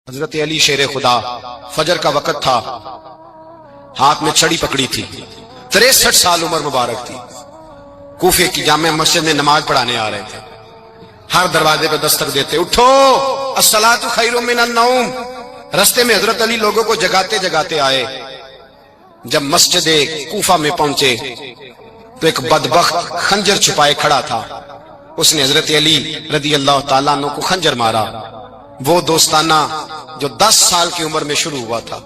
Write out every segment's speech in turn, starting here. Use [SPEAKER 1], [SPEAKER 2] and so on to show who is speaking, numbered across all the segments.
[SPEAKER 1] حضرت علی شیر خدا، فجر کا وقت تھا، ہاتھ میں چھڑی پکڑی تھی، 63 سال عمر مبارک تھی، کوفے کی جامع مسجد میں نماز پڑھانے آ رہے تھے۔ ہر دروازے پہ دستک دیتے، اٹھو الصلاۃ خیر من النوم۔ رستے میں حضرت علی لوگوں کو جگاتے جگاتے آئے۔ جب مسجد کوفہ میں پہنچے تو ایک بدبخت خنجر چھپائے کھڑا تھا، اس نے حضرت علی رضی اللہ تعالیٰ عنہ کو خنجر مارا۔ وہ دوستانہ جو 10 سال کی عمر میں شروع ہوا تھا،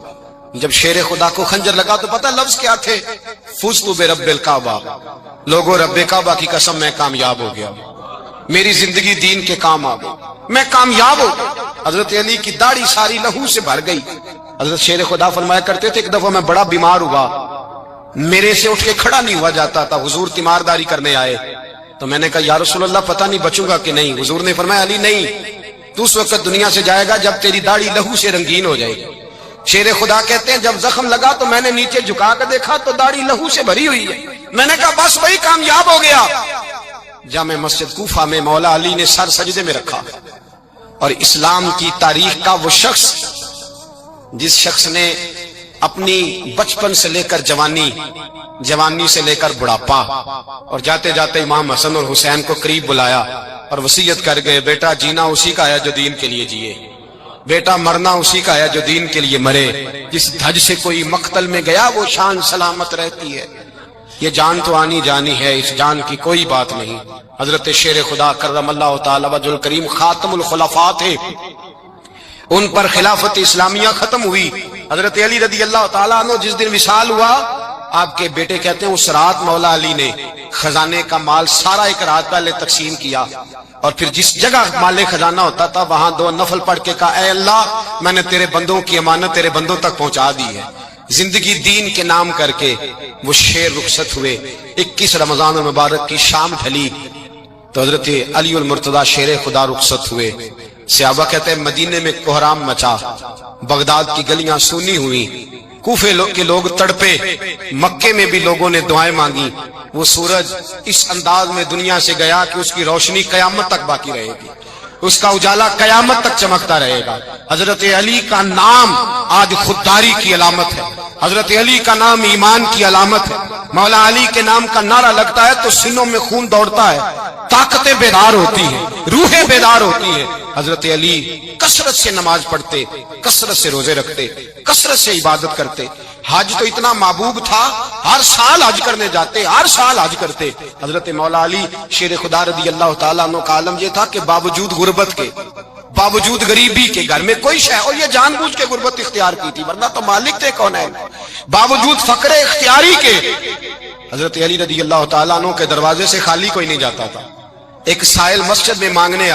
[SPEAKER 1] جب شیر خدا کو خنجر لگا تو پتہ لفظ کیا تھے؟ فزت برب الکعبہ، لوگو رب کعبہ کی قسم میں کامیاب ہو گیا، میری زندگی دین کے کام آ گئی، میں کامیاب ہو گیا۔ حضرت علی کی داڑھی ساری لہو سے بھر گئی۔ حضرت شیر خدا فرمایا کرتے تھے، ایک دفعہ میں بڑا بیمار ہوا، میرے سے اٹھ کے کھڑا نہیں ہوا جاتا تھا، حضور تیمارداری کرنے آئے تو میں نے کہا یا رسول اللہ پتہ نہیں بچوں گا کہ نہیں۔ حضور نے فرمایا علی نہیں، تو اس وقت دنیا سے جائے گا جب تیری داڑھی لہو سے رنگین ہو جائے گی۔ شیر خدا کہتے ہیں جب زخم لگا تو میں نے نیچے جھکا کر دیکھا تو داڑھی لہو سے بھری ہوئی ہے، میں نے کہا بس وہی کامیاب ہو گیا۔ جامع مسجد کوفہ میں مولا علی نے سر سجدے میں رکھا، اور اسلام کی تاریخ کا وہ شخص جس شخص نے اپنی بچپن سے لے کر جوانی سے لے کر بڑھاپا، اور جاتے جاتے امام حسن اور حسین کو قریب بلایا اور وصیت کر گئے، بیٹا جینا اسی کا ہے جو دین کے لیے جیے، بیٹا مرنا اسی کا ہے جو دین کے لیے مرے، جس دھج سے کوئی مقتل میں گیا وہ شان سلامت رہتی ہے، یہ جان تو آنی جانی ہے، اس جان کی کوئی بات نہیں۔ حضرت شیر خدا کرم اللہ تعالی وجہ الکریم خاتم الخلفاء تھے، ان پر خلافت اسلامیہ ختم ہوئی۔ حضرت علی رضی اللہ تعالیٰ عنہ جس دن وصال ہوا، آپ کے بیٹے کہتے ہیں اس رات مولا علی نے خزانے کا مال سارا ایک رات پہلے تقسیم کیا، اور پھر جس جگہ مال خزانہ ہوتا تھا وہاں 2 نفل پڑھ کے کہا اے اللہ میں نے تیرے بندوں کی امانت تیرے بندوں تک پہنچا دی ہے۔ زندگی دین کے نام کر کے وہ شیر رخصت ہوئے۔ 21 رمضان المبارک کی شام ڈھلی تو حضرت علی المرتضی شیر خدا رخصت ہوئے۔ صحابہ کہتے ہیں مدینے میں کوہرام مچا، بغداد کی گلیاں سونی ہوئی، کوفے کے لوگ تڑپے، مکے میں بھی لوگوں نے دعائیں مانگی۔ وہ سورج اس انداز میں دنیا سے گیا کہ اس کی روشنی قیامت تک باقی رہے گی، اس کا اجالا قیامت تک چمکتا رہے گا۔ حضرت علی کا نام آج خودداری کی علامت ہے، حضرت علی کا نام ایمان کی علامت ہے۔ مولا علی کے نام کا نعرہ لگتا ہے تو سینوں میں خون دوڑتا ہے، طاقتیں بیدار ہوتی ہیں، روحیں بیدار ہوتی ہیں۔ حضرت علی کثرت سے نماز پڑھتے، کثرت سے روزے رکھتے، کثرت سے عبادت کرتے۔ حج تو اتنا محبوب تھا، ہر سال حج کرنے جاتے، ہر سال حج کرتے۔ حضرت مولا علی شیر خدا رضی اللہ تعالیٰ عنہ کا عالم یہ تھا کہ باوجود غربت کے، باوجود غریبی کے، گھر میں کوئی شے، اور یہ جان بوجھ کے غربت اختیار کی تھی ورنہ تو مالک تھے کون ہے، باوجود فقر اختیاری کے حضرت علی رضی اللہ تعالیٰ عنہ کے دروازے سے خالی کوئی نہیں جاتا تھا۔ ایک سائل مسجد میں مانگنے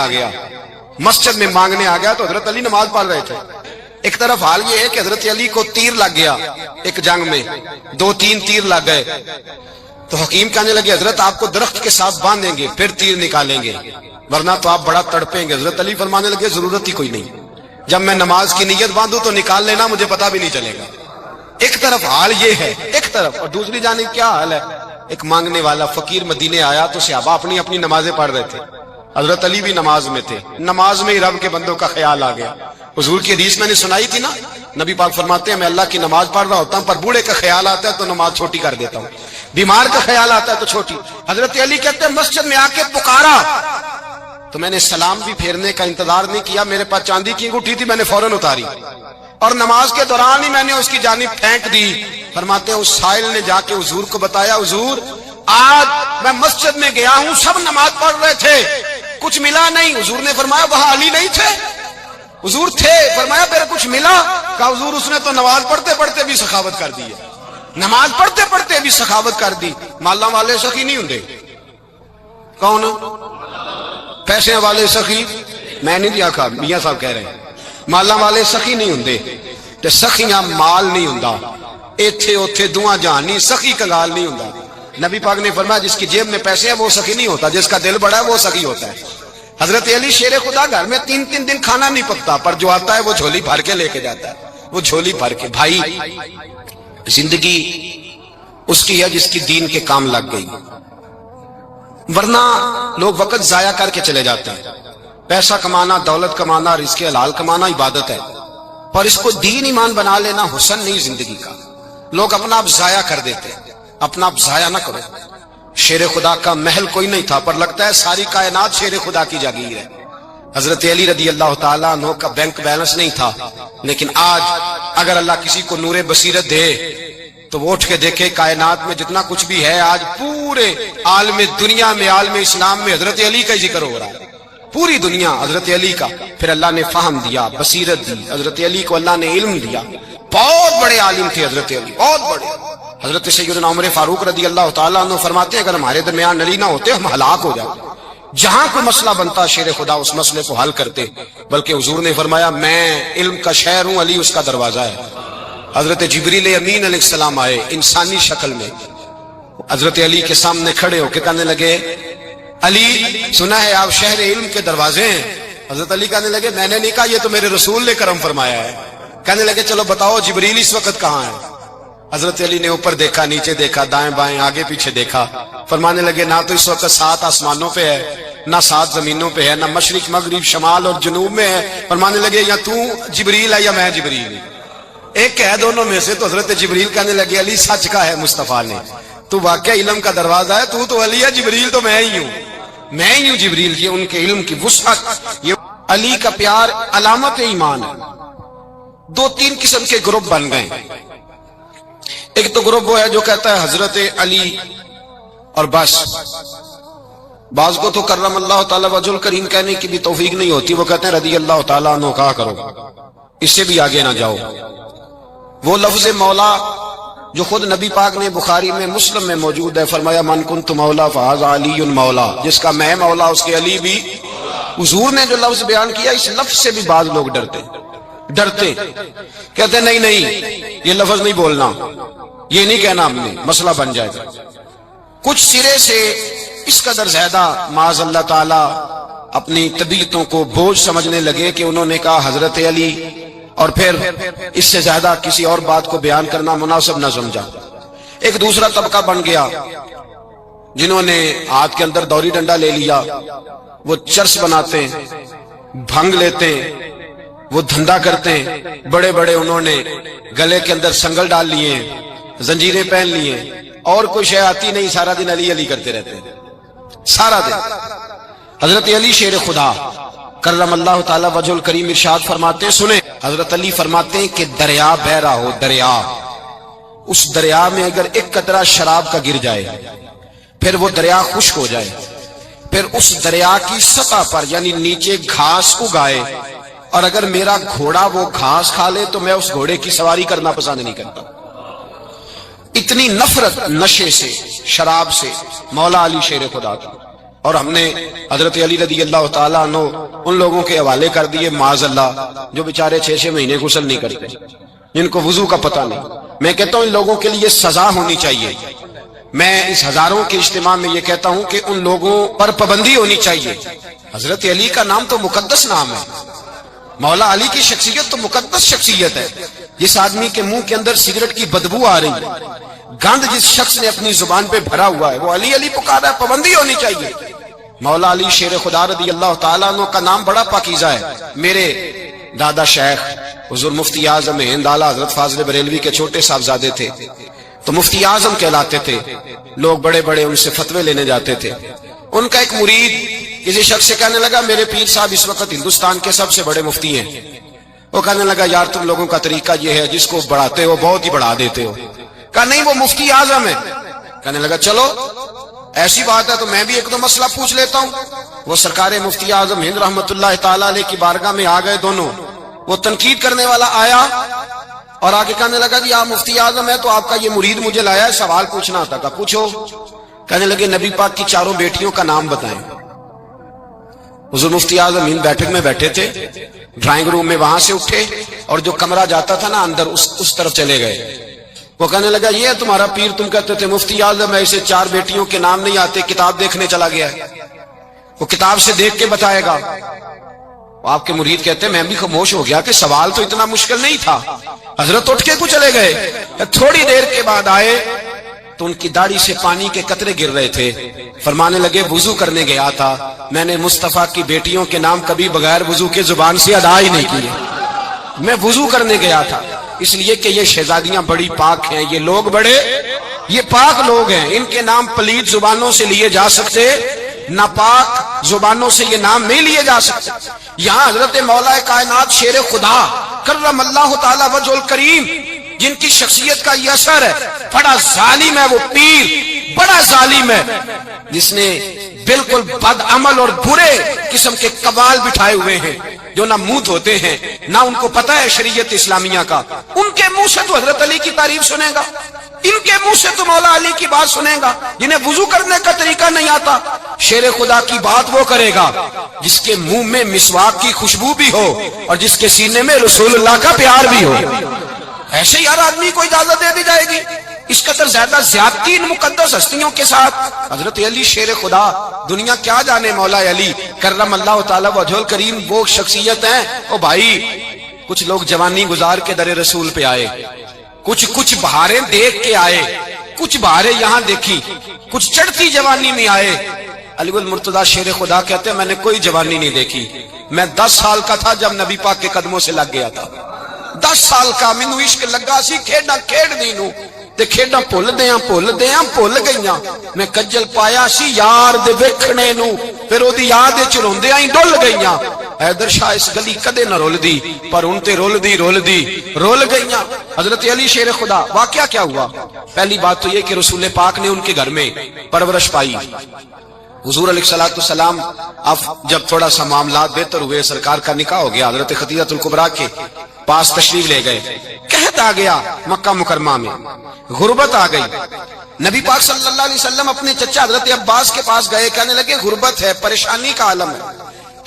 [SPEAKER 1] آ گیا تو حضرت علی نماز پڑھ رہے تھے۔ ایک طرف حال یہ ہے کہ حضرت علی کو تیر لگ گیا، ایک جنگ میں 2-3 تیر لگ گئے تو حکیم کہنے لگے حضرت آپ کو درخت کے ساتھ باندھیں گے پھر تیر نکالیں گے ورنہ تو آپ بڑا تڑپیں گے۔ حضرت علی فرمانے لگے ضرورت ہی کوئی نہیں، جب میں نماز کی نیت باندھوں تو نکال لینا، مجھے پتہ بھی نہیں چلے گا۔ ایک طرف حال یہ ہے، ایک طرف، اور دوسری جانب کیا حال ہے؟ ایک مانگنے والا فقیر مدینے آیا تو صحابہ اپنی اپنی نمازیں پڑھ رہے تھے، حضرت علی بھی نماز میں تھے، نماز میں ہی رب کے بندوں کا خیال آ گیا۔ حضور کی حدیث میں نے سنائی تھی نا، نبی پاک فرماتے ہیں میں اللہ کی نماز پڑھ رہا ہوتا ہوں پر بوڑھے کا خیال آتا ہے تو نماز چھوٹی کر دیتا ہوں، بیمار کا خیال آتا ہے تو چھوٹی۔ حضرت علی کہتے ہیں مسجد میں آ کے پکارا تو میں نے سلام بھی پھیرنے کا انتظار نہیں کیا، میرے پاس چاندی کی انگوٹھی تھی، میں نے فوراً اتاری اور نماز کے دوران ہی میں نے اس کی جانب پھینک دی۔ فرماتے ہیں اس سائل نے جا کے حضور کو بتایا حضور آج میں مسجد میں گیا ہوں، سب نماز پڑھ رہے تھے، کچھ ملا نہیں۔ حضور نے فرمایا وہاں علی نہیں تھے؟ حضور تھے۔ فرمایا پھر کچھ ملا؟ کہا حضور اس نے تو نماز پڑھتے پڑھتے بھی سخاوت کر دی ہے، نماز پڑھتے پڑھتے بھی سخاوت کر دی۔ مالا والے سخی نہیں ہوندے، کون؟ پیسے والے سخی میں نہیں دیا کہا، میاں صاحب کہہ رہے ہیں مالا والے سخی نہیں ہوندے، تے سخیاں مال نہیں ہوندا، ایتھے اوتھے دعا جہان نہیں، سخی کنگال نہیں ہوندا۔ نبی پاک نے فرمایا جس کی جیب میں پیسے ہیں وہ سخی نہیں ہوتا، جس کا دل بڑا ہے وہ سخی ہوتا ہے۔ حضرت علی شیر خدا گھر میں 3 دن کھانا نہیں پکتا پر جو آتا ہے وہ جھولی بھر کے لے کے جاتا ہے، وہ جھولی بھر کے۔ بھائی زندگی اس کی ہے جس کی دین کے کام لگ گئی، ورنہ لوگ وقت ضائع کر کے چلے جاتے ہیں۔ پیسہ کمانا، دولت کمانا، رزق حلال کمانا عبادت ہے، پر اس کو دین ایمان بنا لینا حسن نہیں زندگی کا. لوگ اپنا آپ ضائع کر دیتے. اپنا آپ ضائع نہ کرو. شیر خدا کا محل کوئی نہیں تھا، پر لگتا ہے ساری کائنات شیر خدا کی جاگیر ہے. حضرت علی رضی اللہ تعالیٰ عنہ کا بینک بیلنس نہیں تھا، لیکن آج اگر اللہ کسی کو نور بصیرت دے تو وہ اٹھ کے دیکھے کائنات میں جتنا کچھ بھی ہے آج پورے عالم دنیا میں، عالم اسلام میں حضرت علی کا ذکر ہو رہا ہے. پوری دنیا حضرت علی کا. پھر اللہ نے فہم دیا، بصیرت دی. حضرت علی کو اللہ نے علم دیا. بہت بڑے عالم تھے حضرت علی، بہت بڑے. حضرت سیدنا عمر فاروق رضی اللہ تعالیٰ عنہ فرماتے ہیں اگر ہمارے درمیان علی نہ ہوتے ہم ہلاک ہو جاتے. جہاں کوئی مسئلہ بنتا شیر خدا اس مسئلے کو حل کرتے. بلکہ حضور نے فرمایا میں علم کا شہر ہوں، علی اس کا دروازہ ہے. حضرت جبریل امین علیہ السلام آئے انسانی شکل میں، حضرت علی کے سامنے کھڑے ہو کے کہنے لگے علی سنا ہے آپ شہر علم کے دروازے ہیں. حضرت علی کہنے لگے میں نے نہیں کہا، یہ تو میرے رسول نے کرم فرمایا ہے. کہنے لگے چلو بتاؤ جبریل اس وقت کہاں ہے؟ حضرت علی نے اوپر دیکھا، نیچے دیکھا، دائیں بائیں آگے پیچھے دیکھا. فرمانے لگے نہ تو اس وقت 7 آسمانوں پہ ہے، نہ 7 زمینوں پہ ہے، نہ مشرق مغرب شمال اور جنوب میں ہے. فرمانے لگے یا تو جبریل ہے یا میں جبریل. ایک ہے دونوں میں سے. تو حضرت جبریل کہنے لگے علی سچ کا ہے مصطفیٰ نے، تو واقعہ علم کا دروازہ ہے. تو علی ہے، جبریل تو میں ہی ہوں، میں ہی ہوں جبریل. یہ ان کے علم کی وسعت، یہ علی کا پیار علامت ایمان ہے. 2-3 قسم کے گروپ بن گئے. ایک تو گروپ وہ ہے جو کہتا ہے حضرت علی اور بس. بعض کو تو کرم اللہ تعالیٰ وجہ الکریم کہنے کی بھی توفیق نہیں ہوتی، وہ کہتے ہیں رضی اللہ تعالیٰ عنہ کہا کرو، اس سے بھی آگے نہ جاؤ. وہ لفظ مولا جو خود نبی پاک نے بخاری میں مسلم میں موجود ہے، فرمایا من کنت مولا فہذا علی مولا، جس کا میں مولا اس کے علی بھی. حضور نے جو لفظ بیان کیا اس لفظ سے بھی بعض لوگ ڈرتے کہتے ہیں نہیں یہ لفظ نہیں بولنا، یہ نہیں کہنا ہم نے، مسئلہ بن جائے گا. کچھ سرے سے اس قدر زیادہ معاذ اللہ تعالی اپنی طبیعتوں کو بوجھ سمجھنے لگے کہ انہوں نے کہا حضرت علی، اور پھر اس سے زیادہ کسی اور بات کو بیان کرنا مناسب نہ سمجھا. ایک دوسرا طبقہ بن گیا جنہوں نے ہاتھ کے اندر دوری ڈنڈا لے لیا، وہ چرس بناتے ہیں، بھنگ لیتے ہیں، وہ دھندا کرتے ہیں. بڑے بڑے انہوں نے گلے کے اندر سنگل ڈال لیے ہیں، زنجیریں پہن لیے ہیں، اور کوئی شے آتی نہیں، سارا دن علی علی کرتے رہتے ہیں سارا دن. حضرت علی شیر خدا کرم اللہ تعالی وجہ الکریم ارشاد فرماتے ہیں، سنیں حضرت علی فرماتے ہیں کہ دریا بہ رہا ہو، دریا، اس دریا میں اگر ایک قطرہ شراب کا گر جائے پھر وہ دریا خشک ہو جائے، پھر اس دریا کی سطح پر یعنی نیچے گھاس اگائے، اور اگر میرا گھوڑا وہ گھاس کھا لے تو میں اس گھوڑے کی سواری کرنا پسند نہیں کرتا. اتنی نفرت نشے سے، شراب سے مولا علی شیر خدا تھا. اور ہم نے حضرت علی رضی اللہ تعالیٰ عنہ ان لوگوں کے حوالے کر دیے معاذ اللہ جو بیچارے 6 مہینے غسل نہیں کرتے، جن کو وضو کا پتہ نہیں. میں کہتا ہوں ان لوگوں کے لیے سزا ہونی چاہیے. میں اس ہزاروں کے اجتماع میں یہ کہتا ہوں کہ ان لوگوں پر پابندی ہونی چاہیے. حضرت علی کا نام تو مقدس نام ہے، مولا علی کی شخصیت تو مقدس شخصیت ہے. جس آدمی کے منہ کے اندر سگریٹ کی بدبو آ رہی ہے، گند جس شخص نے اپنی زبان پہ بھرا ہوا ہے، وہ علی علی پکارا ہے. پابندی ہونی چاہیے. مولا علی شیر خدا رضی اللہ تعالیٰ عنہ کا نام بڑا پاکیزہ ہے. میرے دادا شیخ حضور مفتی اعظم ہند اعلیٰ حضرت فاضل بریلوی کے چھوٹے صاحبزادے تھے، تو مفتی اعظم کہلاتے تھے. لوگ بڑے بڑے ان سے فتوے لینے جاتے تھے. ان کا ایک مرید کسی شخص سے کہنے لگا میرے پیر صاحب اس وقت ہندوستان کے سب سے بڑے مفتی ہیں. وہ کہنے لگا یار تم لوگوں کا طریقہ یہ ہے جس کو بڑھاتے ہو بہت ہی بڑھا دیتے ہو. کہا نہیں وہ مفتی اعظم ہے. کہنے لگا چلو ایسی بات ہے تو میں بھی ایک دو مسئلہ پوچھ لیتا ہوں. وہ سرکار مفتی اعظم ہند رحمت اللہ تعالیٰ علیہ کی بارگاہ میں آ گئے دونوں. وہ تنقید کرنے والا آیا اور آگے کہنے لگا جی آپ مفتی اعظم ہے تو آپ کا یہ مرید مجھے لایا ہے سوال پوچھنا تھا. کہا پوچھو. کہنے لگے نبی پاک کی 4 بیٹیوں کا نام بتائیں. حضور مفتی اعظم ہند بیٹھک میں بیٹھے تھے، ڈرائنگ روم میں وہاں سے اٹھے اور جو کمرہ جاتا تھا نا اندر اس طرف چلے گئے. وہ کہنے لگا یہ ہے تمہارا پیر، تم کہتے تھے مفتی اعظم ہے، اسے 4 بیٹیوں کے نام نہیں آتے، کتاب دیکھنے چلا گیا ہے، وہ کتاب سے دیکھ کے بتائے گا. آپ کے مرید کہتے ہیں میں بھی خاموش ہو گیا کہ سوال تو اتنا مشکل نہیں تھا. حضرت اٹھ کے کو چلے گئے. تھوڑی دیر کے بعد آئے تو ان کی داڑھی سے پانی کے قطرے گر رہے تھے. فرمانے لگے وضو کرنے گیا تھا، میں نے مصطفیٰ کی بیٹیوں کے نام کبھی بغیر وضو کے زبان سے ادا ہی نہیں کیے. میں وضو کرنے گیا تھا، اس لیے کہ یہ شہزادیاں بڑی پاک ہیں، یہ لوگ بڑے یہ پاک لوگ ہیں، ان کے نام پلید زبانوں سے لیے جا سکتے، ناپاک زبانوں سے یہ نام نہیں لیے جا سکتے۔ یہاں حضرت مولا کائنات شیر خدا کرم اللہ تعالی وجہ الکریم، جن کی شخصیت کا یہ اثر ہے، بڑا ظالم ہے وہ پیر، بڑا ظالم ہے جس نے بالکل بد عمل اور برے قسم کے قبال بٹھائے ہوئے ہیں، جو نہ منہ دھوتے ہیں نہ ان کو پتہ ہے شریعت اسلامیہ کا۔ ان کے منہ سے تو حضرت علی کی تعریف سنے گا، ان کے منہ سے تو مولا علی کی بات سنے گا، جنہیں وضو کرنے کا طریقہ نہیں آتا۔ شیر خدا کی بات وہ کرے گا جس کے منہ میں مسواک کی خوشبو بھی ہو اور جس کے سینے میں رسول اللہ کا پیار بھی ہو۔ ایسے ہی ہر آدمی کو اجازت دے دی جائے گی؟ اس قدر زیادہ زیادتی ان مقدس ہستیوں کے ساتھ۔ حضرت علی شیر خدا، دنیا کیا جانے مولا علی کرم اللہ تعالی وجہ الکریم وہ شخصیت ہیں۔ او بھائی، کچھ لوگ جوانی گزار کے در رسول پہ آئے، کچھ بہاریں دیکھ کے آئے، کچھ بہاریں یہاں دیکھی، کچھ چڑھتی جوانی میں آئے۔ علی المرتضیٰ شیر خدا کہتے ہیں میں نے کوئی جوانی نہیں دیکھی، میں 10 سال کا تھا جب نبی پاک کے قدموں سے لگ گیا تھا، 10 سال کا مینوں عشق لگا سی، کھیڈاں کھیڈ دی نوں تے کھیڈاں بھل گئیاں، میں کجل پایا سی یار دے ویکھنے نوں، پھر او دی یاد وچ روندیاں ہی ڈل گئیاں۔ حیدر شاہ اس گلی کدے نہ رول دی، پر ان تے رول گئیاں۔ حضرت علی شیر خدا، واقعہ کیا ہوا؟ پہلی بات تو یہ کہ رسول پاک نے ان کے گھر میں پرورش پائی۔ حضور علیہ الصلوۃ والسلام اب جب تھوڑا سا معاملات بہتر ہوئے، سرکار کا نکاح ہو گیا، حضرت خدیجہ الکبریٰ کے پاس تشریف لے گئے۔ قحط آ گیا مکہ مکرمہ میں، غربت آ گئی۔ نبی پاک صلی اللہ علیہ وسلم اپنے چچا حضرت عباس کے پاس گئے، کہنے لگے غربت ہے، پریشانی کا عالم ہے،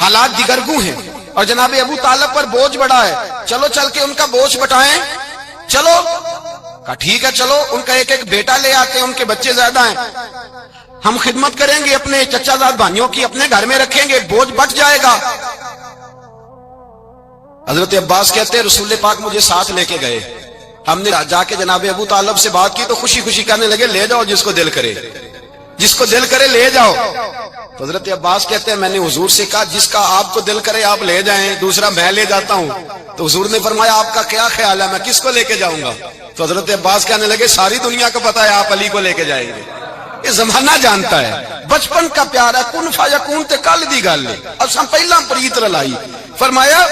[SPEAKER 1] حالات دیگرگوں ہیں، اور جناب ابو طالب پر بوجھ بڑا ہے، چلو چل کے ان کا بوجھ بٹائیں۔ چلو، کہا ٹھیک ہے چلو، ان کا ایک بیٹا لے آتے ہیں، ان کے بچے زیادہ ہیں، ہم خدمت کریں گے اپنے چچا زاد بھائیوں کی، اپنے گھر میں رکھیں گے، بوجھ بٹ جائے گا۔ حضرت عباس کہتے ہیں رسول پاک مجھے ساتھ لے کے گئے، ہم نے جا کے جناب ابو طالب سے بات کی تو خوشی خوشی کہنے لگے لے جاؤ جس کو دل کرے لے جاؤ۔ تو حضرت عباس کہتے ہیں میں نے حضور سے کہا جس کا آپ کو دل کرے آپ لے جائیں، دوسرا میں لے جاتا ہوں۔ تو حضور نے فرمایا آپ کا کیا خیال ہے، میں کس کو لے کے جاؤں گا؟ تو حضرت عباس کہنے لگے ساری دنیا کو پتا ہے آپ علی کو لے کے جائیں گے، یہ زمانہ جانتا ہے، بچپن کا پیار ہے، کن فیکون تے کل دی گل ہے، اب ہم پہلا پریت رلائی۔ فرمایا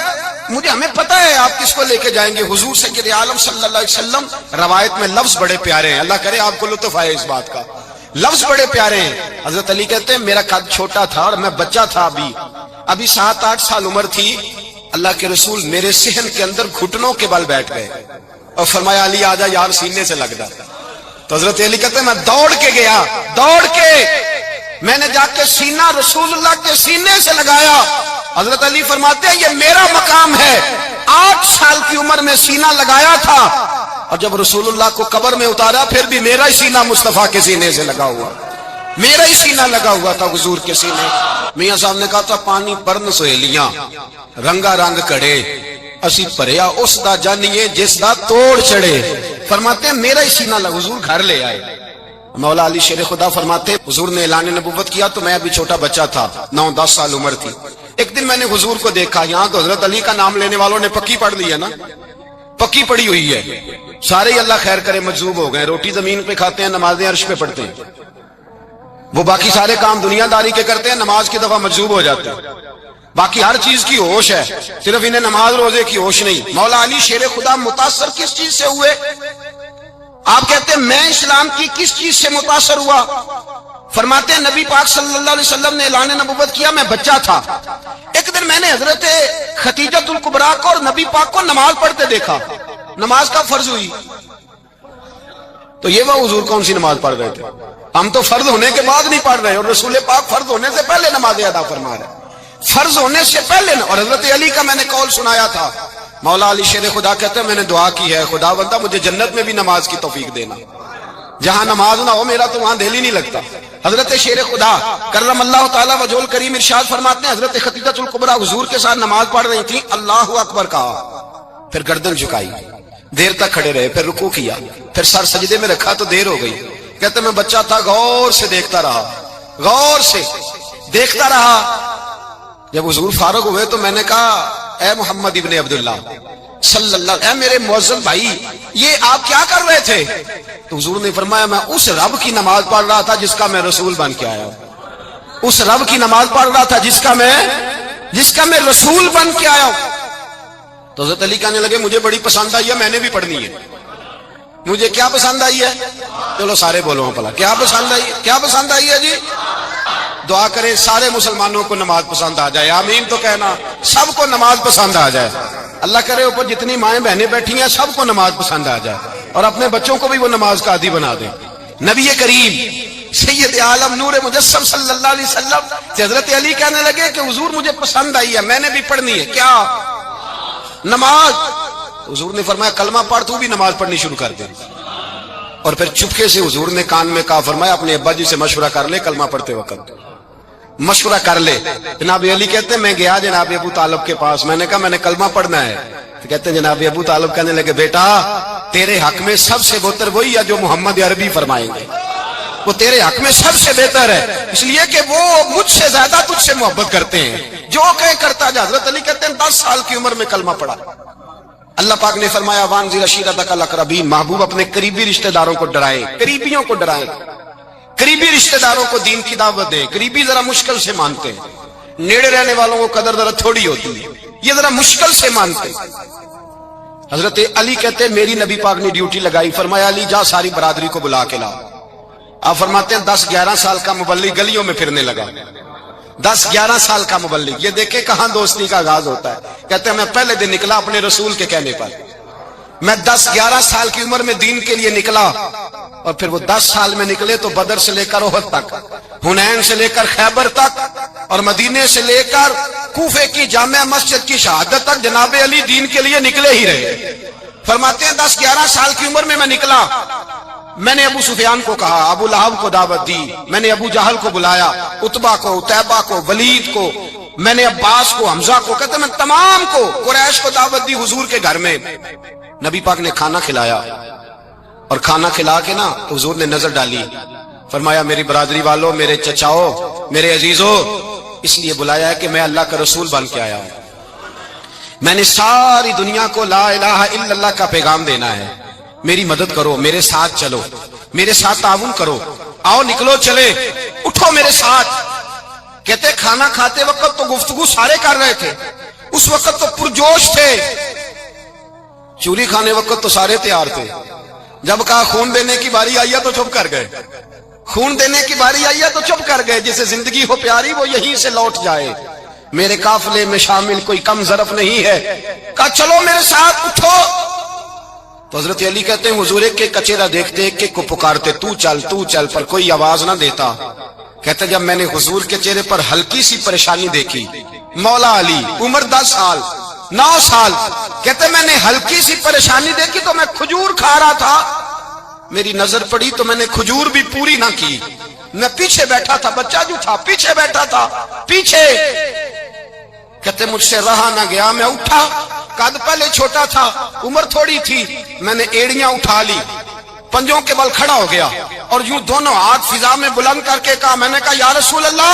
[SPEAKER 1] مجھے ہمیں پتا ہے آپ کس کو لے کے جائیں گے، حضور سید عالم صلی اللہ علیہ وسلم۔ روایت میں لفظ بڑے پیارے ہیں، اللہ کرے آپ کو لطف آئے اس بات کا، لفظ بڑے پیارے ہیں۔ حضرت علی کہتے ہیں میرا قد چھوٹا تھا اور میں بچہ تھا، ابھی 7-8 سال عمر تھی، اللہ کے رسول میرے صحن کے اندر گھٹنوں کے بل بیٹھ گئے اور فرمایا علی آجا یار سینے سے لگ جا۔ تو حضرت علی کہتے ہیں میں دوڑ کے گیا، میں نے جا کے سینہ رسول اللہ کے سینے سے لگایا۔ حضرت علی فرماتے ہیں یہ میرا مقام ہے، 8 سال کی عمر میں سینہ لگایا تھا، اور جب رسول اللہ کو قبر میں اتارا پھر بھی میرا ہی سینہ مصطفیٰ کے سینے سے لگا ہوا، میرا ہی سینہ لگا ہوا تھا حضور کے سینے۔ میاں صاحب نے کہا تھا پانی پرن سہیلیاں رنگا رنگ کڑے، اسی پریا اس دا جانیے جس دا توڑ چڑھے۔ فرماتے ہیں میرا ہی سینہ لگا، حضور گھر لے آئے۔ مولا علی شیر خدا فرماتے ہیں حضور نے اعلان نبوت کیا تو میں ابھی چھوٹا بچہ تھا، 9-10 سال عمر تھی۔ ایک دن میں نے حضور کو دیکھا، یہاں تو حضرت علی کا نام لینے والوں نے پکی پڑھ لی ہے نا، پکی پڑی ہوئی ہے، سارے ہی اللہ خیر کرے مجذوب ہو گئے، روٹی زمین پہ کھاتے ہیں، نمازیں عرش پہ پڑھتے ہیں، وہ باقی سارے کام دنیا داری کے کرتے ہیں، نماز کی دفعہ مجذوب ہو جاتے ہیں، باقی ہر چیز کی ہوش ہے، صرف انہیں نماز روزے کی ہوش نہیں۔ مولا علی شیر خدا متاثر کس چیز سے ہوئے؟ آپ کہتے ہیں میں اسلام کی کس چیز سے متاثر ہوا؟ فرماتے ہیں نبی پاک صلی اللہ علیہ وسلم نے اعلان نبوت کیا، میں بچہ تھا، ایک دن میں نے حضرت خدیجہ الکبریٰ کو اور نبی پاک کو نماز پڑھتے دیکھا، نماز کا فرض ہوئی تو یہ وہ حضور کون سی نماز پڑھ رہے تھے؟ ہم تو فرض ہونے کے بعد نہیں پڑھ رہے، اور رسول پاک فرض ہونے سے پہلے نماز ادا فرما رہے، فرض ہونے سے پہلے۔ اور حضرت علی کا میں نے قول سنایا تھا، مولا علی شیر خدا کہتے ہیں میں نے دعا کی ہے خدا بندہ مجھے جنت میں بھی نماز کی توفیق دینا، جہاں نماز نہ ہو میرا تو وہاں دل ہی نہیں لگتا۔ حضرت شیر خدا کرم اللہ تعالی وجہ الکریم ارشاد فرماتے ہیں حضرت خدیجہ الکبریٰ حضور کے ساتھ نماز پڑھ رہی تھی، اللہ اکبر کہا، پھر گردن جھکائی، دیر تک کھڑے رہے، پھر رکوع کیا، پھر سر سجدے میں رکھا تو دیر ہو گئی۔ کہتے میں بچہ تھا، غور سے دیکھتا رہا، غور سے دیکھتا رہا۔ جب حضور فارغ ہوئے تو میں نے کہا اے محمد ابن عبداللہ صلی اللہ علیہ وسلم، اے میرے مؤذن بھائی یہ آپ کیا کر رہے تھے؟ تو حضور نے فرمایا میں اس رب کی نماز پڑھ رہا تھا جس کا میں رسول بن کے آیا ہوں، اس رب کی نماز پڑھ رہا تھا جس کا میں رسول بن کے آیا ہوں۔ تو حضرت علی کہنے لگے مجھے بڑی پسند آئی ہے، میں نے بھی پڑھنی ہے۔ مجھے کیا پسند آئی ہے؟ چلو سارے بولو پلا کیا پسند آئی ہے؟ کیا پسند آئی ہے جی؟ دعا کرے سارے مسلمانوں کو نماز پسند آ جائے، آمین تو کہنا، سب کو نماز پسند آ جائے۔ اللہ کرے اوپر جتنی مائیں بہنیں بیٹھی ہیں سب کو نماز پسند آ جائے، اور اپنے بچوں کو بھی وہ نماز کا عادی بنا دیں۔ نبی کریم سید عالم نور مجسم صلی اللہ علیہ وسلم حضرت علی کہنے لگے کہ حضور مجھے پسند آئی ہے، میں نے بھی پڑھنی ہے۔ کیا؟ نماز۔ حضور نے فرمایا کلمہ پڑھ، تو بھی نماز پڑھنی شروع کر دے۔ اور پھر چپکے سے حضور نے کان میں کہا، فرمایا اپنے ابا جی سے مشورہ کر لے کلمہ پڑھتے وقت، مشورہ کر لے۔ جناب علی کہتے ہیں میں گیا جناب ابو طالب کے پاس، میں نے کہا میں نے کلمہ پڑھنا ہے۔ تو کہتے ہیں جناب ابو طالب کہنے لگے بیٹا تیرے حق میں سب سے بہتر وہی ہے جو محمد عربی فرمائیں گے، وہ تیرے حق میں سب سے بہتر ہے، اس لیے کہ وہ مجھ سے زیادہ تجھ سے محبت کرتے ہیں، جو کہیں کرتا جا۔ حضرت علی کہتے ہیں 10 سال کی عمر میں کلمہ پڑھا۔ اللہ پاک نے فرمایا وانذر عشیرتک الاقربین، محبوب اپنے قریبی رشتہ داروں کو ڈرائیں، قریبیوں کو ڈرائیں، قریبی رشتہ داروں کو دین کی دعوت دیں۔ قریبی ذرا مشکل سے مانتے ہیں، نیڑے رہنے والوں کو قدر ذرا تھوڑی ہوتی ہے، یہ ذرا مشکل سے مانتے ہیں۔ حضرت علی کہتے ہیں میری نبی پاک نے ڈیوٹی لگائی، فرمایا علی جا ساری برادری کو بلا کے لا۔ آپ فرماتے ہیں 10-11 سال کا مبلغ گلیوں میں پھرنے لگا، 10-11 سال کا مبلغ، یہ دیکھیں کہاں دوستی کا آغاز ہوتا ہے۔ کہتے ہیں میں پہلے دن نکلا اپنے رسول کے کہنے پر، میں 10-11 سال کی عمر میں دین کے لیے نکلا، اور پھر وہ 10 سال میں نکلے تو بدر سے لے کر احد تک، حنین سے لے کر خیبر تک، اور مدینے سے لے کر کوفے کی جامع مسجد کی شہادت تک جناب علی دین کے لیے نکلے ہی رہے۔ فرماتے ہیں 10-11 سال کی عمر میں نکلا، میں نے ابو سفیان کو کہا، ابو لہب کو دعوت دی، میں نے ابو جہل کو بلایا، عتبہ کو، عتیبہ کو، ولید کو، میں نے عباس کو، حمزہ کو، کہتے میں تمام کو، قریش کو دعوت دی حضور کے گھر میں۔ نبی پاک نے کھانا کھلایا، اور کھانا کھلا کے نا تو حضور نے نظر ڈالی، فرمایا میری برادری والوں، میرے چچاؤ، میرے عزیزوں، اس لیے بلایا ہے کہ میں اللہ کا رسول بن کے آیا ہوں، میں نے ساری دنیا کو لا الہ الا اللہ کا پیغام دینا ہے، میری مدد کرو، میرے ساتھ چلو، میرے ساتھ تعاون کرو، آؤ نکلو چلے، اٹھو میرے ساتھ۔ کہتے کھانا کھاتے وقت تو گفتگو سارے کر رہے تھے، اس وقت تو پرجوش تھے، چوری کھانے وقت تو سارے تیار تھے، جب کہا خون دینے کی باری آئی ہے تو چپ کر گئے، خون دینے کی باری آئی ہے تو چپ کر گئے، جسے زندگی ہو پیاری وہ یہیں سے لوٹ جائے، میرے قافلے میں شامل کوئی کم ظرف نہیں ہے، کہا چلو میرے ساتھ اٹھو۔ تو حضرت علی کہتے ہیں حضور ایک ایک کچیرا دیکھتے ایک ایک کو پکارتے، تو چل، پر کوئی آواز نہ دیتا۔ کہتے جب میں نے حضور کے چہرے پر ہلکی سی پریشانی دیکھی، مولا علی عمر 10 سال 9 سال، کہتے میں نے ہلکی سی پریشانی دیکھی تو میں کھجور کھا رہا تھا، میری نظر پڑی تو میں نے کھجور بھی پوری نہ کی، میں پیچھے بیٹھا تھا، بچہ جو تھا پیچھے بیٹھا تھا، پیچھے۔ کہتے مجھ سے رہا نہ گیا، میں اٹھا، قد پہلے چھوٹا تھا، عمر تھوڑی تھی، میں نے ایڑیاں اٹھا لی، پنجوں کے بل کھڑا ہو گیا، اور یوں دونوں ہاتھ فضا میں بلند کر کے کہا، میں نے کہا یا رسول اللہ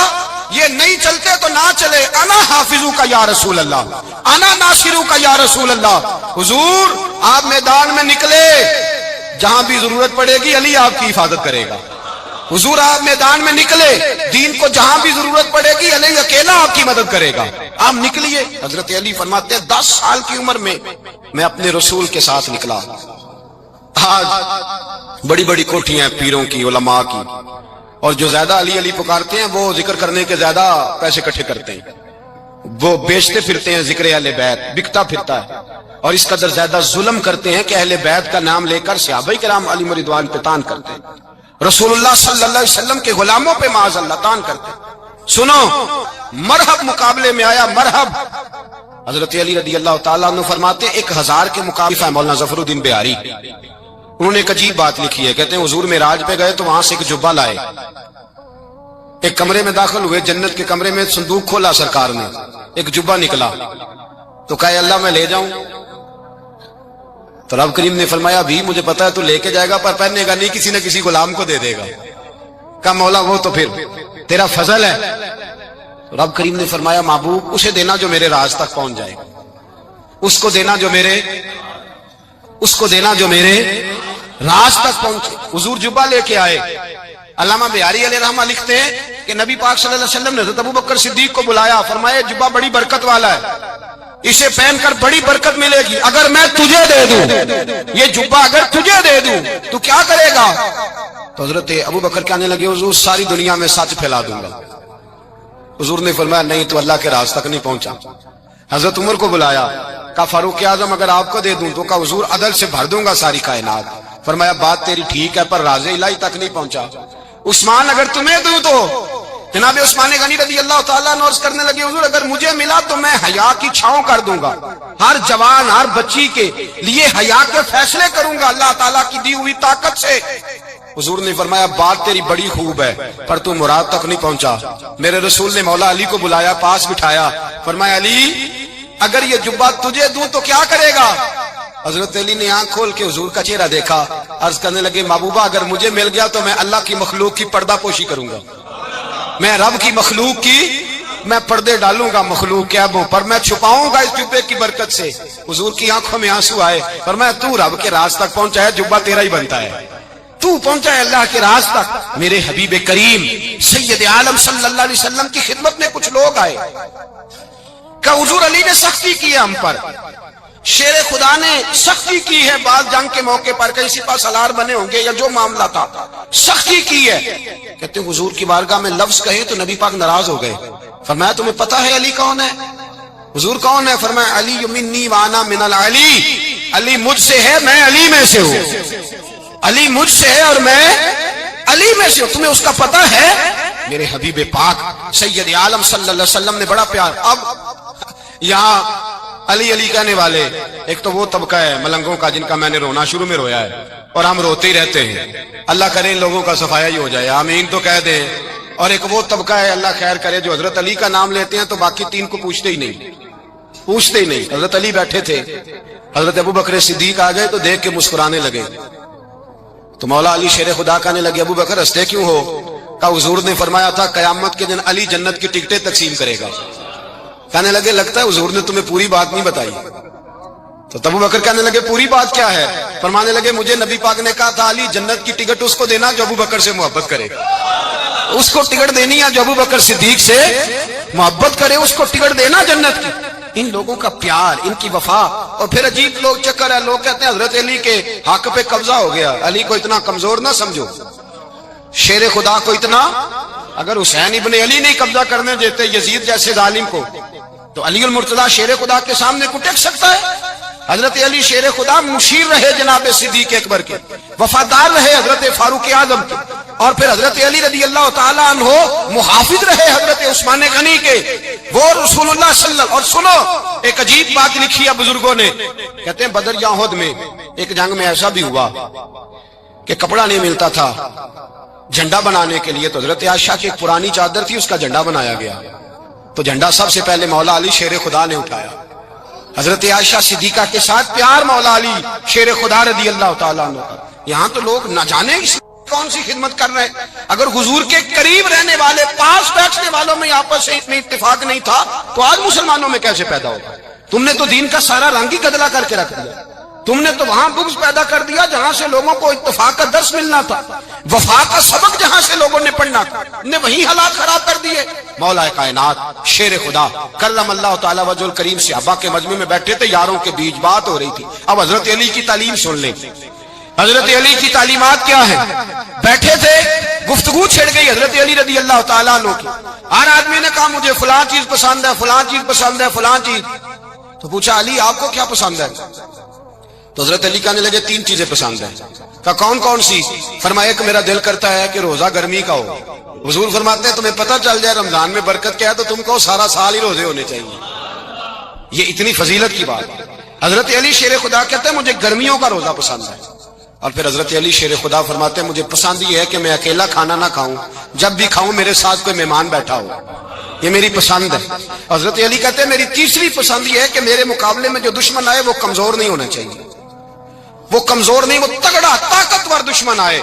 [SPEAKER 1] یہ نہیں چلتے تو نہ چلے، انا حافظو کا یا رسول اللہ، انا ناصرو کا یا رسول اللہ۔ حضور آپ میدان میں نکلے، جہاں بھی ضرورت پڑے گی علی آپ کی حفاظت کرے گا، حضور آپ میدان میں نکلے، دین کو جہاں بھی ضرورت پڑے گی علی اکیلا آپ کی مدد کرے گا، آپ نکلیے۔ حضرت علی فرماتے ہیں 10 سال کی عمر میں اپنے رسول کے ساتھ نکلا۔ آج بڑی بڑی کوٹھیاں ہیں پیروں کی، علماء کی، اور جو زیادہ علی علی پکارتے ہیں وہ ذکر کرنے کے زیادہ پیسے اکٹھے کرتے ہیں، وہ بیچتے پھرتے ہیں ذکر اہل بیت، بکتا پھرتا ہے، اور اس قدر زیادہ ظلم کرتے ہیں کہ اہل بیت کا نام لے کر صحابہ کرام علیہم رضوان پہ تان کرتے ہیں، رسول اللہ صلی اللہ علیہ وسلم کے غلاموں پہ معاذ اللہ تان کرتے ہیں۔ سنو مرحب مقابلے میں آیا، مرحب۔ حضرت علی رضی اللہ تعالیٰ عنہ فرماتے ہیں 1000 کے مقابلے ہے مولانا ظفر الدین بہاری، انہوں نے ایک عجیب بات لکھی ہے، کہتے ہیں حضور معراج پہ گئے تو وہاں سے ایک جبہ لائے، ایک کمرے میں داخل ہوئے، جنت کے کمرے میں صندوق کھولا سرکار نے، ایک جبہ نکلا، تو کہا اللہ میں لے جاؤں؟ تو رب کریم نے فرمایا ابھی مجھے پتا ہے تو لے کے جائے گا پر پہننے گا نہیں، کسی نہ کسی غلام کو دے دے گا۔ کہا مولا وہ تو پھر تیرا فضل ہے۔ رب کریم نے فرمایا محبوب اسے دینا جو میرے راز تک پہنچ جائے گا۔ اس کو دینا جو میرے راز تک پہنچے. حضور جبہ لے کے آئے. علامہ بہاری علیہ رحمہ لکھتے ہیں کہ نبی پاک صلی اللہ علیہ وسلم نے حضرت ابوبکر صدیق کو بلایا, فرمایا جبہ بڑی برکت والا ہے, اسے پہن کر بڑی برکت ملے گی. اگر میں تجھے دے دوں, یہ جبہ اگر تجھے دے دوں تو کیا کرے گا؟ تو حضرت ابوبکر کہنے لگے حضور ساری دنیا میں سچ پھیلا دوں گا. حضور نے فرمایا نہیں, تو اللہ کے راز تک نہیں پہنچا. حضرت عمر کو بلایا, کہا فاروق اعظم اگر آپ کو دے دوں تو کہا حضور عدل سے بھر دوں گا ساری کائنات. فرمایا بات تیری ٹھیک ہے پر راز الہی تک نہیں پہنچا. عثمان اگر تمہیں دوں تو جناب عثمان غنی رضی اللہ تعالیٰ عنہ عرض کرنے لگے حضور اگر مجھے ملا تو میں حیا کی چھاؤں کر دوں گا, ہر جوان ہر بچی کے لیے حیا کے فیصلے کروں گا اللہ تعالیٰ کی دی ہوئی طاقت سے. حضور نے فرمایا بات تیری بڑی خوب ہے پر تو مراد تک نہیں پہنچا. میرے رسول نے مولا علی کو بلایا, پاس بٹھایا, فرمایا علی اگر یہ جبہ تجھے دوں تو کیا کرے گا؟ حضرت علی نے آنکھ کھول کے حضور کا چہرہ دیکھا, عرض کرنے لگے محبوبہ اگر مجھے مل گیا تو میں اللہ کی مخلوق کی پردہ پوشی کروں گا, میں رب کی مخلوق کی میں پردے ڈالوں گا مخلوق کے عیبوں پر, میں چھپاؤں گا اس جبے کی برکت سے. حضور کی آنکھوں میں آنسو آئے, فرمایا تو رب کے راز تک پہنچا ہے, جبہ تیرا ہی بنتا ہے, تو پہنچا ہے اللہ کے راز تک. میرے حبیب کریم سید عالم صلی اللہ علیہ وسلم کی خدمت میں کچھ لوگ آئے کہ حضور علی نے سختی کی ہے ہم پر, شیر خدا نے سختی کی ہے بعض جنگ کے موقع پر, کہیں سپاہ سالار بنے ہوں گے یا جو معاملہ تھا, سختی کی ہے. کہتے ہیں حضور کی بارگاہ میں لفظ کہے تو نبی پاک ناراض ہو گئے. فرمایا تمہیں پتا ہے علی کون ہے؟ حضور کون ہے؟ فرمایا علی منی وانا من العلی, علی مجھ سے ہے میں علی میں سے ہوں, علی مجھ سے ہے اور میں علی میں سے ہوں. تمہیں اس کا پتہ ہے؟ میرے حبیب پاک سید عالم صلی اللہ علیہ وسلم نے بڑا پیار. اب یہاں علی علی کہنے والے ایک تو وہ طبقہ ہے ملنگوں کا جن کا میں نے رونا شروع میں رویا ہے اور ہم روتے ہی رہتے ہیں, اللہ کرے ان لوگوں کا صفایا ہی ہو جائے, آمین تو کہہ دیں. اور ایک وہ طبقہ ہے اللہ خیر کرے جو حضرت علی کا نام لیتے ہیں تو باقی تین کو پوچھتے ہی نہیں. حضرت علی بیٹھے تھے, حضرت ابوبکر صدیق آ گئے تو دیکھ کے مسکرانے لگے. تو مولا علی شیر خدا کہنے لگے ابوبکر ہنستے کیوں ہو؟ کہا حضور نے فرمایا تھا قیامت کے دن علی جنت کی ٹکٹیں تقسیم کرے گا. کہنے لگے لگتا ہے حضور نے تمہیں پوری بات نہیں بتائی. تو ابوبکر کہنے لگے پوری بات کیا ہے؟ فرمانے لگے مجھے نبی پاک نے کہا تھا علی جنت کی ٹکٹ اس کو دینا جو ابوبکر سے محبت کرے, اس کو ٹکٹ دینی ہے جو ابوبکر صدیق سے محبت کرے, اس کو ٹکٹ دینا جنت کی. ان لوگوں کا پیار, ان کی وفا. اور پھر عجیب لوگ چکر ہے, لوگ کہتے ہیں حضرت علی کے حق پہ قبضہ ہو گیا. علی کو اتنا کمزور نہ سمجھو, شیر خدا کو اتنا, اگر حسین ابن علی نہیں قبضہ کرنے دیتے یزید جیسے ظالم کو تو علی المرتضیٰ شیر خدا کے سامنے کو ٹک سکتا ہے؟ حضرت علی شیر خدا مشیر رہے جناب صدیق اکبر کے, وفادار رہے حضرت فاروق اعظم کے, اور پھر حضرت علی رضی اللہ تعالیٰ عنہ محافظ رہے حضرت عثمان غنی کے, وہ رسول اللہ صلی اللہ. اور سنو ایک عجیب بات لکھی ہے بزرگوں نے, کہتے ہیں بدر یا احد میں ایک جنگ میں ایسا بھی ہوا کہ کپڑا نہیں ملتا تھا جھنڈا بنانے کے لیے, تو حضرت عائشہ کی ایک پرانی چادر تھی اس کا جھنڈا بنایا گیا. تو جھنڈا سب سے پہلے مولا علی شیر خدا نے اٹھایا. حضرت عائشہ صدیقہ کے ساتھ پیار مولا علی شیر خدا رضی اللہ تعالیٰ عنہ. یہاں تو لوگ نہ جانے کون سی خدمت کر رہے ہیں. اگر حضور کے قریب رہنے والے پاس بیٹھنے والوں میں آپس سے اتنی اتفاق نہیں تھا تو آج مسلمانوں میں کیسے پیدا ہوگا؟ تم نے تو دین کا سارا رنگ ہی گدلا کر کے رکھ دیا. تم نے تو وہاں بغض پیدا کر دیا جہاں سے لوگوں کو اتفاق کا درس ملنا تھا, وفا کا سبق جہاں سے لوگوں نے پڑھنا تھا, نے وہی حالات خراب کر دیے. مولا کائنات شیر خدا کرم اللہ تعالی وجہ الکریم صحابہ کے مجمع میں بیٹھے تھے, یاروں کے بیچ بات ہو رہی تھی. اب حضرت علی کی تعلیم سن لیں, حضرت علی کی تعلیمات کیا ہے. بیٹھے تھے, گفتگو چھڑ گئی حضرت علی رضی اللہ تعالیٰ عنہ کی. ہر آدمی نے کہا مجھے فلاں چیز پسند ہے, فلاں چیز پسند ہے, فلاں چیز. تو پوچھا علی آپ کو کیا پسند ہے؟ تو حضرت علی کہنے لگے تین چیزیں پسند ہیں. کہا کون کون سی؟ فرمایا کہ میرا دل کرتا ہے کہ روزہ گرمی کا ہو. حضور فرماتے ہیں تمہیں پتہ چل جائے رمضان میں برکت کیا ہے تو تم کو سارا سال ہی روزے ہونے چاہیے. یہ اتنی فضیلت کی بات. حضرت علی شیر خدا کہتے ہیں مجھے گرمیوں کا روزہ پسند ہے. اور پھر حضرت علی شیر خدا فرماتے ہیں مجھے پسند یہ ہے کہ میں اکیلا کھانا نہ کھاؤں, جب بھی کھاؤں میرے ساتھ کوئی مہمان بیٹھا ہو, یہ میری پسند ہے. حضرت علی کہتے ہیں میری تیسری پسند یہ ہے کہ میرے مقابلے میں جو دشمن آئے وہ کمزور نہیں ہونا چاہیے, وہ کمزور نہیں, وہ تگڑا طاقتور دشمن آئے.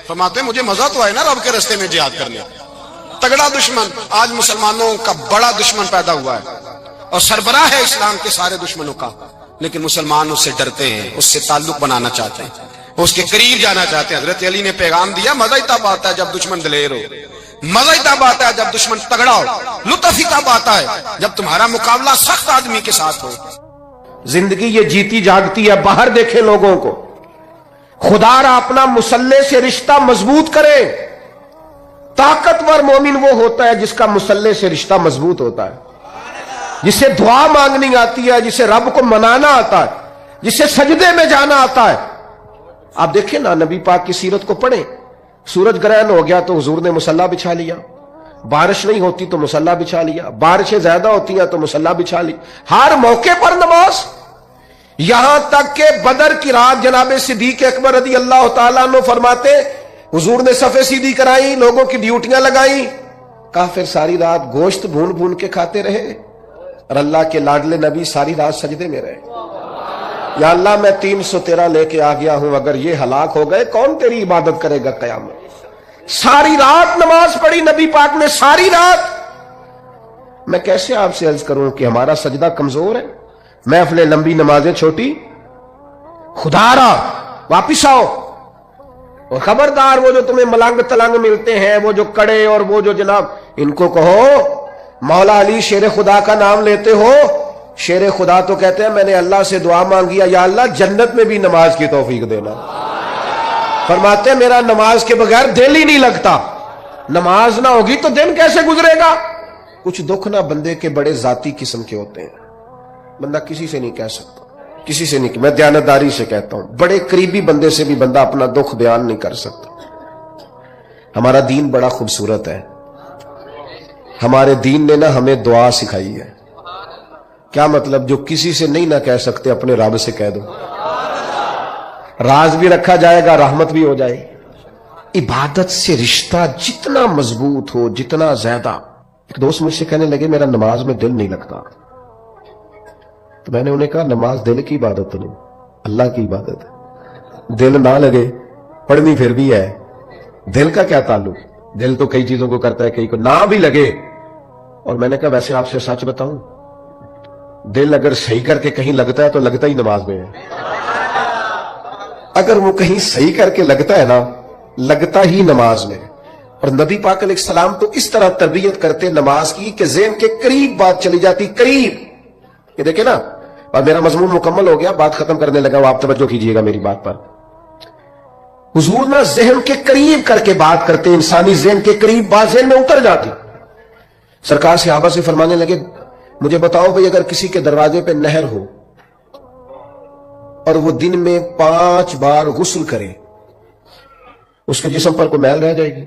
[SPEAKER 1] فرماتے ہیں مجھے مزہ تو آئے نا رب کے راستے میں جہاد کرنے. تگڑا دشمن, آج مسلمانوں کا بڑا دشمن پیدا ہوا ہے اور سربراہ ہے اسلام کے سارے دشمنوں کا, لیکن مسلمان اس سے ڈرتے ہیں، اس سے تعلق بنانا چاہتے ہیں، اس کے قریب جانا چاہتے ہیں۔ حضرت علی نے پیغام دیا، مزہ ہی تب آتا ہے جب دشمن دلیر ہو، مزہ ہی تب آتا ہے جب دشمن تگڑا ہو، لطف ہی تب آتا ہے جب تمہارا مقابلہ سخت آدمی کے ساتھ ہو۔
[SPEAKER 2] زندگی یہ جیتی جاگتی ہے، باہر دیکھیں لوگوں کو۔ خدا را اپنا مسلح سے رشتہ مضبوط کرے۔ طاقتور مومن وہ ہوتا ہے جس کا مسلح سے رشتہ مضبوط ہوتا ہے، جسے دعا مانگنی آتی ہے، جسے رب کو منانا آتا ہے، جسے سجدے میں جانا آتا ہے۔ آپ دیکھیں نا، نبی پاک کی سیرت کو پڑھیں۔ سورج گرہن ہو گیا تو حضور نے مصلی بچھا لیا، بارش نہیں ہوتی تو مصلی بچھا لیا، بارشیں زیادہ ہوتی ہیں تو مصلی بچھا لی، ہر موقع پر نماز۔ یہاں تک کہ بدر کی رات جناب صدیق اکبر رضی اللہ تعالیٰ عنہ فرماتے، حضور نے صفیں سیدھی کرائی، لوگوں کی ڈیوٹیاں لگائیں، کافر ساری رات گوشت بھون بھون کے کھاتے رہے، اور اللہ کے لاڈلے نبی ساری رات سجدے میں رہے۔ یا اللہ میں 313 لے کے آ گیا ہوں، اگر یہ ہلاک ہو گئے کون تیری عبادت کرے گا قیامت؟ ساری رات نماز پڑھی نبی پاک نے، ساری رات۔ میں کیسے آپ سے عرض کروں کہ ہمارا سجدہ کمزور ہے؟ محفلیں لمبی، نمازیں چھوٹی۔ خدا را واپس آؤ، اور خبردار وہ جو تمہیں ملنگ تلنگ ملتے ہیں، وہ جو کڑے اور وہ جو جناب، ان کو کہو مولا علی شیر خدا کا نام لیتے ہو؟ شیر خدا تو کہتے ہیں میں نے اللہ سے دعا مانگی، یا اللہ جنت میں بھی نماز کی توفیق دینا۔ فرماتے ہیں میرا نماز کے بغیر دل ہی نہیں لگتا، نماز نہ ہوگی تو دن کیسے گزرے گا؟ کچھ دکھ نہ بندے کے بڑے ذاتی قسم کے ہوتے ہیں، بندہ کسی سے نہیں کہہ سکتا، کسی سے نہیں، میں دیانتداری سے کہتا ہوں، بڑے قریبی بندے سے بھی بندہ اپنا دکھ بیان نہیں کر سکتا۔ ہمارا دین بڑا خوبصورت ہے، ہمارے دین نے نا ہمیں دعا سکھائی ہے۔ کیا مطلب؟ جو کسی سے نہیں نہ کہہ سکتے اپنے رب سے کہہ دو، راز بھی رکھا جائے گا، رحمت بھی ہو جائے گی۔ عبادت سے رشتہ جتنا مضبوط ہو، جتنا زیادہ۔ ایک دوست مجھ سے کہنے لگے میرا نماز میں دل نہیں لگتا، تو میں نے انہیں کہا نماز دل کی عبادت تو نہیں، اللہ کی عبادت ہے۔ دل نہ لگے پڑھنی پھر بھی ہے، دل کا کیا تعلق؟ دل تو کئی چیزوں کو کرتا ہے، کئی کو نہ بھی لگے۔ اور میں نے کہا ویسے آپ سے سچ بتاؤں، دل اگر صحیح کر کے کہیں لگتا ہے تو لگتا ہی نماز میں ہے۔ اگر وہ کہیں صحیح کر کے لگتا ہے نا، لگتا ہی نماز میں۔ اور نبی پاک علیہ السلام تو اس طرح تربیت کرتے نماز کی کہ ذہن کے قریب بات چلی جاتی، قریب۔ یہ دیکھیں نا، اور میرا مضمون مکمل ہو گیا، بات ختم کرنے لگا ہوں، آپ توجہ کیجئے گا میری بات پر۔ حضور نا ذہن کے قریب کر کے بات کرتے، انسانی ذہن کے قریب بات ذہن میں اتر جاتی۔ سرکار صحابہ سے فرمانے لگے مجھے بتاؤ بھئی اگر کسی کے دروازے پہ نہر ہو اور وہ دن میں 5 بار غسل کرے، اس کے جسم پر کوئی میل رہ جائے گی؟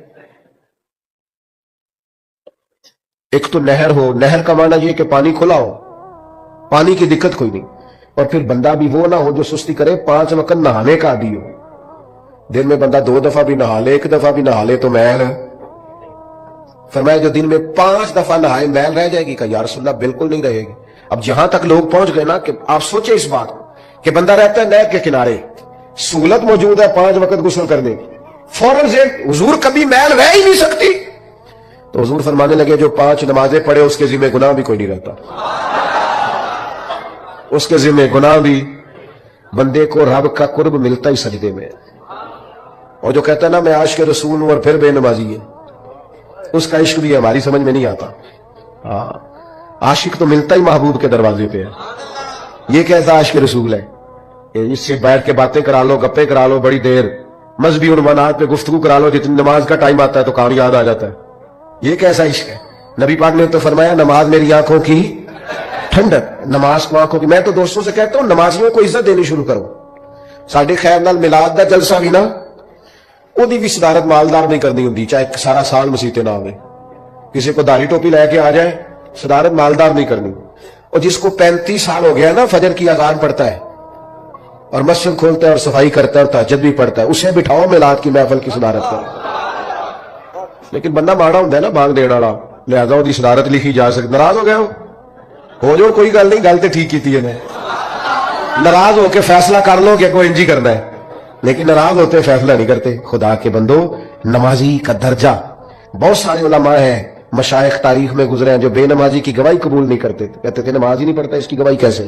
[SPEAKER 2] ایک تو نہر ہو، نہر کا معنی یہ کہ پانی کھلا ہو، پانی کی دقت کوئی نہیں، اور پھر بندہ بھی وہ نہ ہو جو سستی کرے، 5 وقت نہانے کا عادی ہو، دن میں بندہ 2 دفعہ بھی نہا لے، 1 دفعہ بھی نہا لے تو میل ہے۔ فرمایا جو دن میں 5 دفعہ نہائے میل رہ جائے گی؟ کہ یا رسول اللہ بالکل نہیں رہے گی۔ اب جہاں تک لوگ پہنچ گئے نا کہ آپ سوچیں اس بات کہ بندہ رہتا ہے نہر کے کنارے، سہولت موجود ہے 5 وقت غسل کرنے کی، فوراً سے حضور کبھی میل رہ ہی نہیں سکتی۔ تو حضور فرمانے لگے جو 5 نمازیں پڑھے اس کے ذمہ گناہ بھی کوئی نہیں رہتا، اس کے ذمہ گناہ بھی۔ بندے کو رب کا قرب ملتا ہی سجدے میں، اور جو کہتا ہے نا میں عاشق رسول ہوں اور پھر بے نمازی ہے، اس کا عشق بھی ہماری سمجھ میں نہیں آتا۔ عاشق تو ملتا ہی محبوب کے دروازے پہ ہے، یہ کیسا عاشق رسول ہے؟ اس سے بیٹھ کے باتیں کرا لو، گپے کرا لو بڑی دیر، مذہبی عنوانات پہ گفتگو کرا لو، جتنی نماز کا ٹائم آتا ہے تو کام یاد آ جاتا ہے۔ یہ کیسا عشق ہے؟ نبی پاک نے تو فرمایا نماز میری آنکھوں کی ٹھنڈک، نماز کو آنکھوں کی۔ میں تو دوستوں سے کہتا ہوں نمازیوں کو عزت دینی شروع کرو۔ ساڈے خیر نال میلاد دا جلسہ بھی نا، وہی بھی صدارت مالدار نہیں کرنی ہوندی، چاہے سارا سال مسیتے نہ ہوئے، کسی کو داڑھی ٹوپی لے کے آ جائے، صدارت مالدار نہیں کرنی۔ اور جس کو 35 سال ہو گیا نا فجر کی اذان پڑھتا ہے اور مسجد کھولتا ہے اور صفائی کرتا ہے اور تہجد بھی پڑھتا ہے، اسے بٹھاؤ میلاد کی محفل کی صدارت کرو۔ لیکن بندہ ماڑا ہوندا ہے نا بانگ دینے والا، لہذا وہ صدارت لکھی جا سکتی۔ ناراض ہو گیا ہو جو کوئی گل نہیں، گل تو ٹھیک کی ہے، ناراض ہو کے فیصلہ کر لو کہ کوئی انجی کرنا ہے، لیکن ناراض ہوتے فیصلہ نہیں کرتے۔ خدا کے بندو، نمازی کا درجہ، بہت سارے علماء ہیں مشائخ تاریخ میں گزرے ہیں جو بے نمازی کی گواہی قبول نہیں کرتے تھے، کہتے تھے نماز ہی نہیں پڑھتا، اس کی گواہی کیسے؟